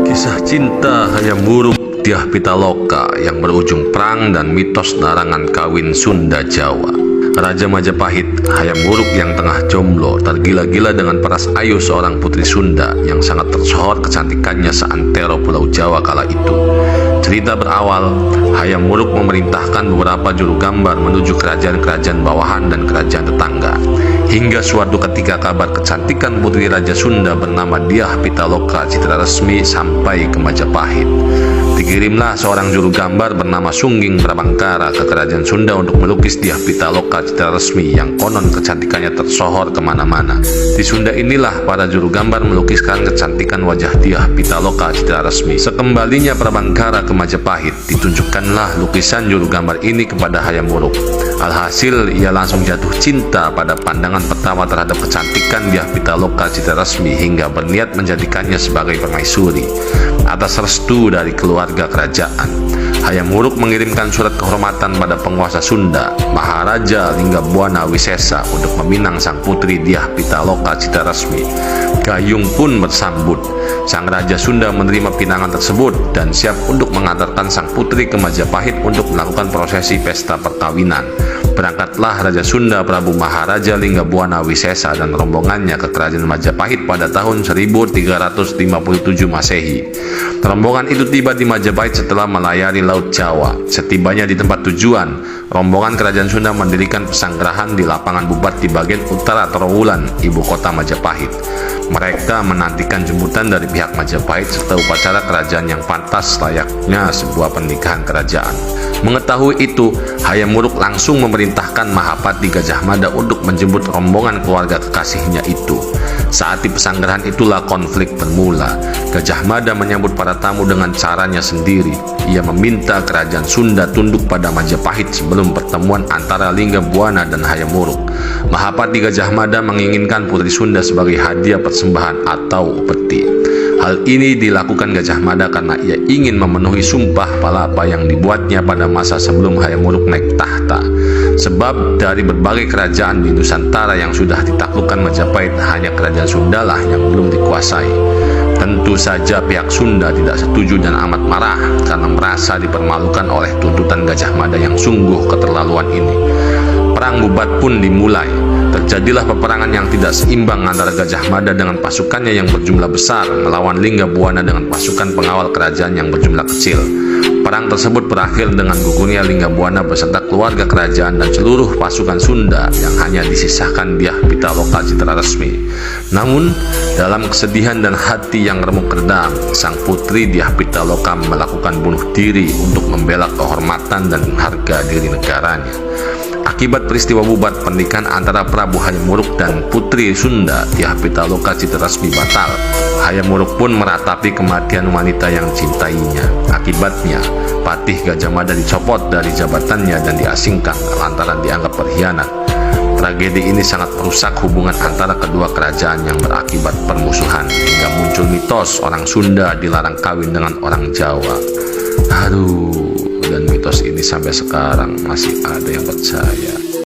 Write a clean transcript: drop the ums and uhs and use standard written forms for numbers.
Kisah cinta Hayam Wuruk Dyah Pitaloka yang berujung perang dan mitos larangan kawin Sunda Jawa. Raja Majapahit, Hayam Wuruk yang tengah jomblo, tergila-gila dengan peras ayu seorang putri Sunda yang sangat tersohor kecantikannya seantero Pulau Jawa kala itu. Cerita berawal, Hayam Wuruk memerintahkan beberapa juru gambar menuju kerajaan-kerajaan bawahan dan kerajaan tetangga. Hingga suatu ketika kabar kecantikan putri Raja Sunda bernama Dyah Pitaloka citra resmi sampai ke Majapahit. Dikirimlah seorang juru gambar bernama Sungging Prabangkara ke kerajaan Sunda untuk melukis Dyah Pitaloka citra resmi yang konon kecantikannya tersohor kemana-mana. Di Sunda inilah para juru gambar melukiskan kecantikan wajah Dyah Pitaloka citra resmi. Sekembalinya Prabangkara ke Majapahit, ditunjukkanlah lukisan juru gambar ini kepada Hayam Wuruk. Alhasil ia langsung jatuh cinta pada pandangan pertama terhadap kecantikan Dyah Pitaloka citra resmi hingga berniat menjadikannya sebagai permaisuri. Atas restu dari keluarga kerajaan, Hayam Wuruk mengirimkan surat kehormatan pada penguasa Sunda, Maharaja Linggabuana Wisesa, untuk meminang sang putri Dyah Pitaloka citra resmi. Gayung pun bersambut. Sang Raja Sunda menerima pinangan tersebut dan siap untuk mengantarkan sang putri ke Majapahit untuk melakukan prosesi pesta perkawinan. Berangkatlah Raja Sunda Prabu Maharaja Linggabuana Wisesa dan rombongannya ke kerajaan Majapahit pada tahun 1357 Masehi. Rombongan itu tiba di Majapahit setelah melayari Laut Jawa. Setibanya di tempat tujuan, rombongan kerajaan Sunda mendirikan pesanggerahan di lapangan Bubat di bagian utara Trowulan, ibu kota Majapahit. Mereka menantikan jemputan dari pihak Majapahit serta upacara kerajaan yang pantas layaknya sebuah pernikahan kerajaan. Mengetahui itu, Hayam Wuruk langsung memerintahkan Mahapati Gajah Mada untuk menjemput rombongan keluarga kekasihnya itu. Saat di pesanggerahan itulah konflik bermula. Gajah Mada menyambut para tamu dengan caranya sendiri. Ia meminta kerajaan Sunda tunduk pada Majapahit sebelum pertemuan antara Linggabuana dan Hayam Wuruk. Mahapati Gajah Mada menginginkan putri Sunda sebagai hadiah persembahan atau upeti. Hal ini dilakukan Gajah Mada karena ia ingin memenuhi sumpah palapa yang dibuatnya pada masa sebelum Hayam Wuruk naik tahta. Sebab dari berbagai kerajaan di Nusantara yang sudah ditaklukkan Majapahit, hanya kerajaan Sunda lah yang belum dikuasai. Tentu saja pihak Sunda tidak setuju dan amat marah karena merasa dipermalukan oleh tuntutan Gajah Mada yang sungguh keterlaluan ini. Perang Bubat pun dimulai. Terjadilah peperangan yang tidak seimbang antara Gajah Mada dengan pasukannya yang berjumlah besar melawan Linggabuana dengan pasukan pengawal kerajaan yang berjumlah kecil. Perang tersebut berakhir dengan gugurnya Linggabuana beserta keluarga kerajaan dan seluruh pasukan Sunda yang hanya disisakan Dyah Pitaloka citra resmi. Namun, dalam kesedihan dan hati yang remuk redam, sang putri Dyah Pitaloka melakukan bunuh diri untuk membela kehormatan dan harga diri negaranya. Akibat peristiwa Bubat, pernikahan antara Prabu Hayam Wuruk dan putri Sunda Dyah Pitaloka citra resmi batal. Hayam Wuruk pun meratapi kematian wanita yang cintainya. Akibatnya, Patih Gajah Mada dicopot dari jabatannya dan diasingkan lantaran dianggap berkhianat. Tragedi ini sangat merusak hubungan antara kedua kerajaan yang berakibat permusuhan hingga muncul mitos orang Sunda dilarang kawin dengan orang Jawa. Aduh, dan mitos ini sampai sekarang masih ada yang percaya.